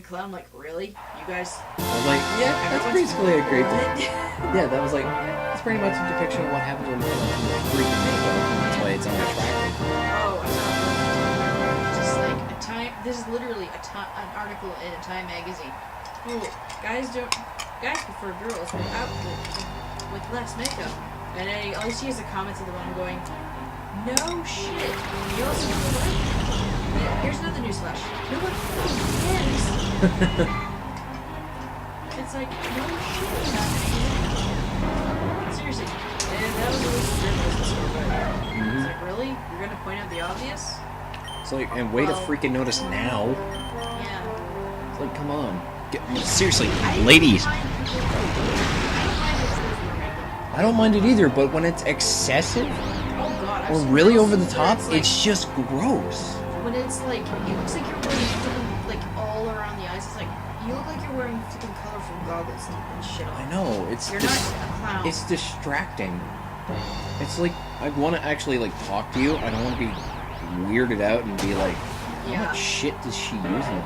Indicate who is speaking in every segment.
Speaker 1: clown, like, really? You guys?
Speaker 2: I was like, yeah, that's basically a great yeah, that was like, it's pretty much a depiction of what happens when freaking makeup. That's why it's unattractive.
Speaker 1: Oh, I saw just like a Time. This is literally an article in a Time magazine. Oh, guys prefer girls with less makeup. And all you see is the comments of the one going, no shit. You also know what? Here's another newsflash. No one cares. It's like, no shit happening. Seriously. And that was really journalism right there. It's like, really? You're gonna point out the obvious?
Speaker 2: It's like, and way to freaking notice now.
Speaker 1: Yeah.
Speaker 2: It's like, come on. Seriously, ladies. I don't mind it either, but when it's excessive or really over the top, it's just gross.
Speaker 1: When it's like, it looks like you're wearing like all around the eyes. It's like, you look like you're wearing freaking colorful goggles and shit on.
Speaker 2: I know, it's
Speaker 1: you're not a clown.
Speaker 2: It's distracting. It's like, I want to actually like talk to you. I don't want to be weirded out and be like, how much shit does she use in it?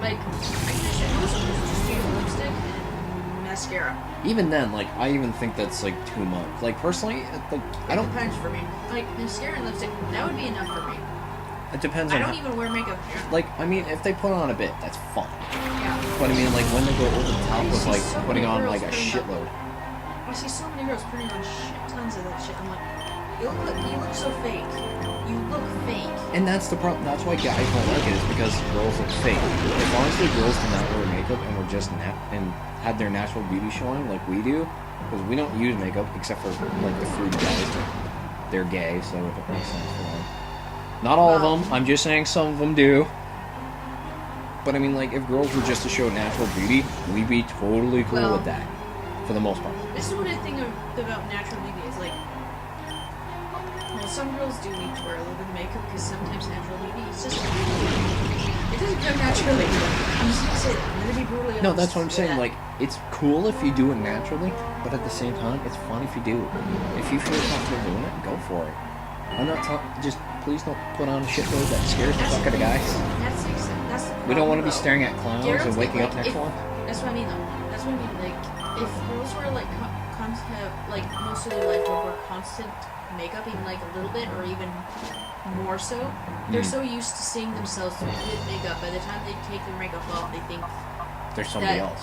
Speaker 1: Like, I can most people just use lipstick and mascara.
Speaker 2: Even then, like, I even think that's like too much. Like, personally, like, I don't.
Speaker 1: It depends for me. Like, mascara and lipstick, that would be enough for me.
Speaker 2: It depends on.
Speaker 1: I don't even wear makeup.
Speaker 2: Like, I mean, if they put on a bit, that's fine.
Speaker 1: Yeah.
Speaker 2: But I mean, like, when they go over the top with like putting on like a shitload.
Speaker 1: I see so many girls putting on shit tons of that shit. I'm like, you look so fake. You look fake.
Speaker 2: And that's the problem. That's why guys don't like it, is because girls look fake. If honestly girls did not wear makeup and were just and had their natural beauty showing like we do, because we don't use makeup except for like the fruit guys. They're gay, so it makes sense for them. Not all of them. I'm just saying some of them do. But I mean, like, if girls were just to show natural beauty, we'd be totally cool with that, for the most part.
Speaker 1: This is what I think about natural beauty is like. Well, some girls do need to wear a little bit of makeup because sometimes natural beauty is just. It doesn't come naturally. I'm just gonna say that. I'm gonna be brutally honest.
Speaker 2: No, that's what I'm saying. Like, it's cool if you do it naturally, but at the same time, it's fun if you do. If you feel comfortable doing it, go for it. I'm not just please don't put on a shitload that scares the fuck out of guys.
Speaker 1: That's the problem,
Speaker 2: we don't want to be staring at clowns and waking up next to them.
Speaker 1: That's what I mean, though. That's what I mean. Like, if girls were like like most of their life would wear constant makeup, even like a little bit or even more so, they're so used to seeing themselves with makeup. By the time they take their makeup off, they think
Speaker 2: they're somebody else.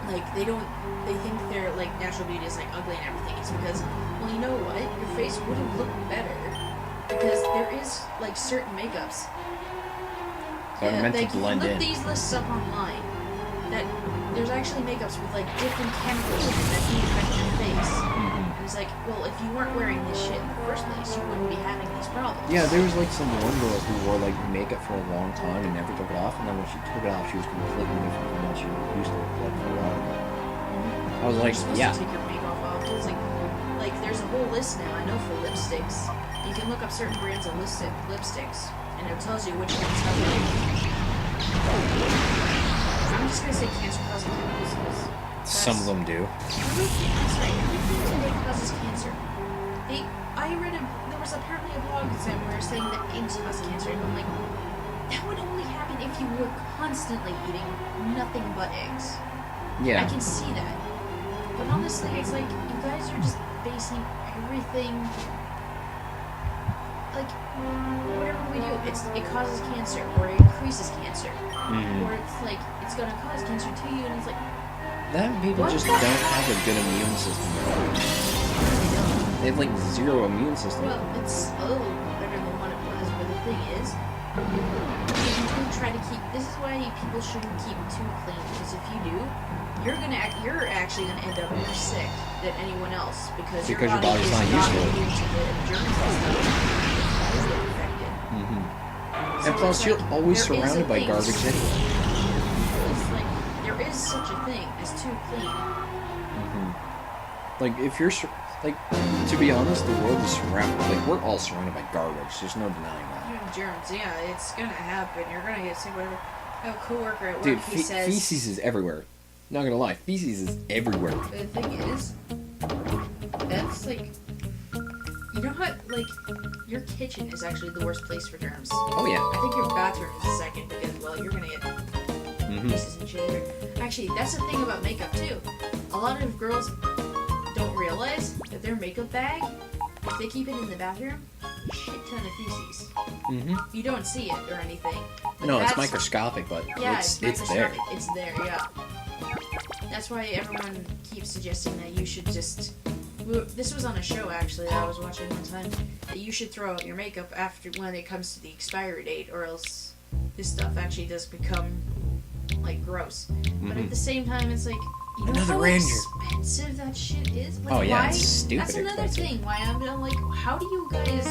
Speaker 1: Like they think their like natural beauty is like ugly and everything. It's because, well, you know what? Your face would have looked better because there is like certain makeups
Speaker 2: that are meant to blend in.
Speaker 1: Look these lists up online. That there's actually makeups with like different chemicals in it that can affect your face. And it's like, well, if you weren't wearing this shit in the first place, you wouldn't be having these problems.
Speaker 2: Yeah, there was like some one girl who wore like makeup for a long time and never took it off, and then when she took it off, she was completely different from what she used to look like for a while. I was like,
Speaker 1: yeah. To take your makeup off. It's like there's a whole list now. I know for lipsticks, you can look up certain brands of lipsticks, and it tells you which ones have like. I'm just gonna say cancer-causing chemicals.
Speaker 2: Some of them do.
Speaker 1: Everything that causes cancer. I read there was apparently a blog somewhere saying that eggs cause cancer, and I'm like, that would only happen if you were constantly eating nothing but eggs.
Speaker 2: Yeah.
Speaker 1: I can see that. But honestly, it's like, you guys are just basing everything, like, whatever we do, it causes cancer, or it increases cancer, or it's like, it's gonna cause cancer to you, and it's like...
Speaker 2: That people just don't have a good immune system. They have, like, zero immune system.
Speaker 1: Well, it's a little better than what it was, but the thing is, if you do try to keep... This is why people shouldn't keep too clean, because if you do, you're actually gonna end up more sick than anyone else, because your body's not used to the germs and stuff.
Speaker 2: And plus, you're always surrounded by garbage anyway.
Speaker 1: There is such a thing as too clean.
Speaker 2: Like, if you're... Like, to be honest, the world is surrounded... Like, we're all surrounded by garbage. There's no denying that.
Speaker 1: You have germs, yeah, it's gonna happen. You're gonna get sick, whatever. I have a coworker at work,
Speaker 2: dude,
Speaker 1: he says...
Speaker 2: feces is everywhere. Not gonna lie, feces is everywhere.
Speaker 1: The thing is, that's like... You know how, like, your kitchen is actually the worst place for germs.
Speaker 2: Oh, yeah.
Speaker 1: I think your bathroom is the second, because, well, you're gonna get This isn't children. Actually, that's the thing about makeup too. A lot of girls don't realize that their makeup bag, if they keep it in the bathroom, a shit ton of feces. You don't see it or anything.
Speaker 2: No, it's microscopic, but
Speaker 1: yeah,
Speaker 2: it's
Speaker 1: there. It's there, yeah. That's why everyone keeps suggesting that you should just... This was on a show, actually, that I was watching one time. That you should throw out your makeup after when it comes to the expiry date, or else this stuff actually does become, like, gross. But at the same time, it's like... You know
Speaker 2: Another
Speaker 1: how
Speaker 2: Ranger.
Speaker 1: expensive that shit is? Like,
Speaker 2: Oh, yeah,
Speaker 1: why?
Speaker 2: it's stupid
Speaker 1: That's another
Speaker 2: expensive.
Speaker 1: thing. Why I'm like, how do you guys...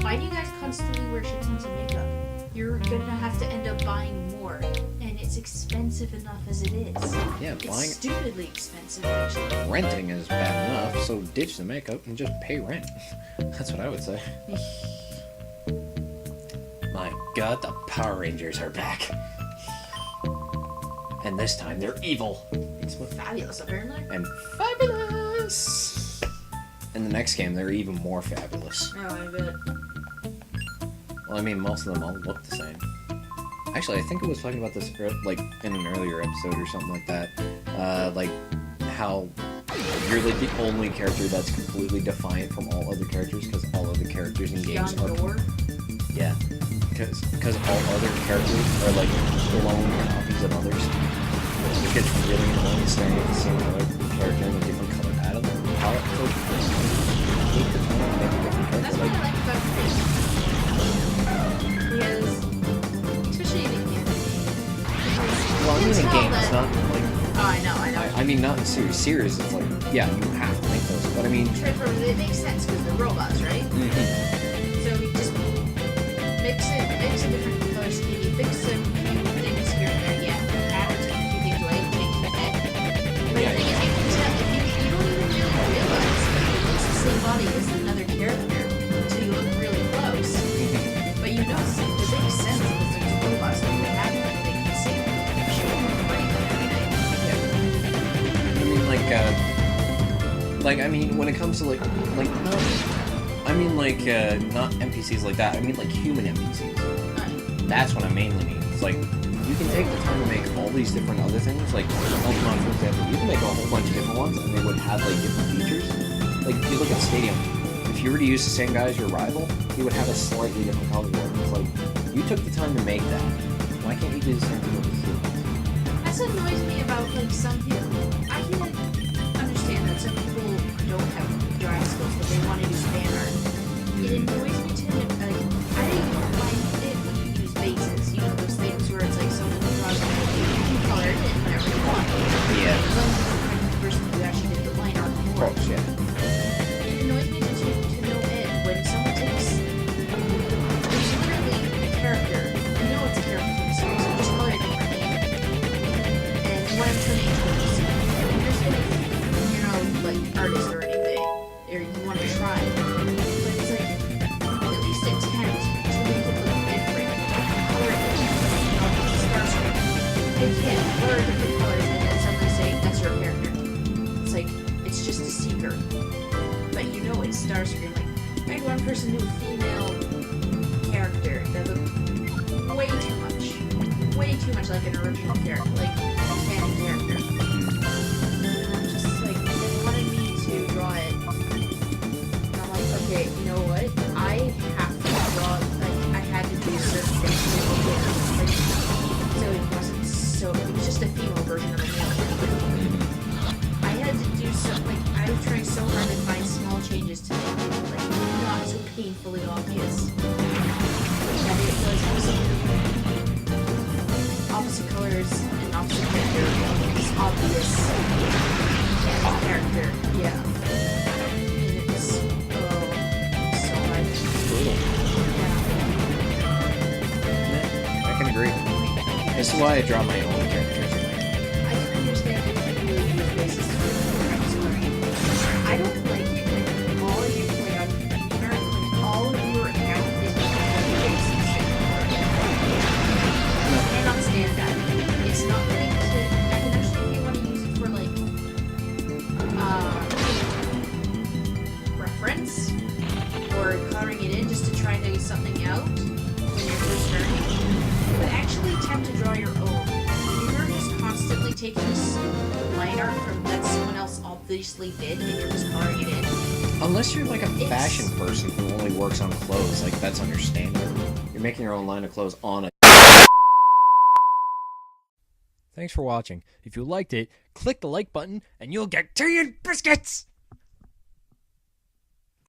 Speaker 1: Why do you guys constantly wear shit tons of makeup? You're gonna have to end up buying more. And it's expensive enough as it is.
Speaker 2: Yeah,
Speaker 1: It's
Speaker 2: buying...
Speaker 1: stupidly expensive, actually.
Speaker 2: Renting is bad enough, so ditch the makeup and just pay rent. That's what I would say. My god, the Power Rangers are back. And this time they're evil.
Speaker 1: It's fabulous, apparently.
Speaker 2: And fabulous! In the next game, they're even more fabulous.
Speaker 1: Oh, I bet.
Speaker 2: Well, I mean, most of them all look the same. Actually, I think I was talking about this, like, in an earlier episode or something like that. Like, how you're, like, the only character that's completely defiant from all other characters, because all other characters in games are...
Speaker 1: Door?
Speaker 2: Yeah. Because all other characters are, like, clone copies of others. It gets really annoying staring at the same color character in a different color pattern. How it feels take the time to make a different character.
Speaker 1: That's what I like about this. Because, especially in a game.
Speaker 2: Well, I mean, in games, it's not like...
Speaker 1: Oh, I know.
Speaker 2: I mean, not in series. Series, it's like, yeah, you have to make those. But I mean...
Speaker 1: Transformers, it makes sense because they're robots, right? So you just mix a different color scheme, you fix a few things here and there, yeah. Add a few things away, change the head. But
Speaker 2: Yeah,
Speaker 1: the thing is, you can tell, you don't even really realize that it's the same body as another character until you look really close. But you know, it makes sense because there's robots that would have everything the same shape and brain and everything.
Speaker 2: I mean, I mean, when it comes to, not NPCs like that, I mean, like, human NPCs. That's what I mainly mean. It's like, you can take the time to make all these different other things, like Pokemon, for example, you can make a whole bunch of different ones, and they would have, like, different features. Like, if you look at Stadium, if you were to use the same guy as your rival, he would have a slightly different color world. It's like, you took the time to make that. Why can't you do the same thing with the humans?
Speaker 1: That's what annoys me about, like, some people. I can understand that some people don't have drawing skills, but they want to do fan art. It annoys me too. Like, I didn't mind it when you use bases. You know, those things where it's like someone draws it, you can color it in whenever you want.
Speaker 2: Yeah.
Speaker 1: As long as it's the person who actually did the line art
Speaker 2: Of
Speaker 1: before.
Speaker 2: course, yeah.
Speaker 1: It annoys me to no end when someone takes... It's literally a character. You know it's a character from the series, so just color it differently. And what I'm turning into a PC. You're not like artist or anything, or you want to try. But it's like, at least attempt to make it look different. Color it different. Starscream. They can't color different colors and then suddenly say that's your character. It's like, it's just a seeker. But you know it's Starscream. Like, I had one person do a female character that looked way too much like an original character, like a canon character. And I'm just like, they wanted me to draw it. And I'm like, okay, you know what? I have to draw, like, I had to do certain things to make it, like, so it wasn't so, it was just a female version of a male character. I had to do something, like, I was trying so hard to find small changes to make it, like, not so painfully obvious. That it was opposite colors and opposite gender, it's obvious character, yeah. And it's, so hard. Yeah.
Speaker 2: I can agree. This is why I draw my own characters.
Speaker 1: I can understand if you use bases to do I don't like it when all of you play on internet, when all of your account is bases. I cannot stand that. It's not going to, I can understand if you want to use it for like, reference, or coloring it in just to try to get something out when you're first learning. But actually attempt to draw your own. You're taking line art from that someone else obviously did and you're just coloring it in.
Speaker 2: Unless you're like a fashion person who only works on clothes, like that's understandable. You're making your own line of clothes on a...
Speaker 3: Thanks for watching. If you liked it, click the like button and you'll get tea and biscuits!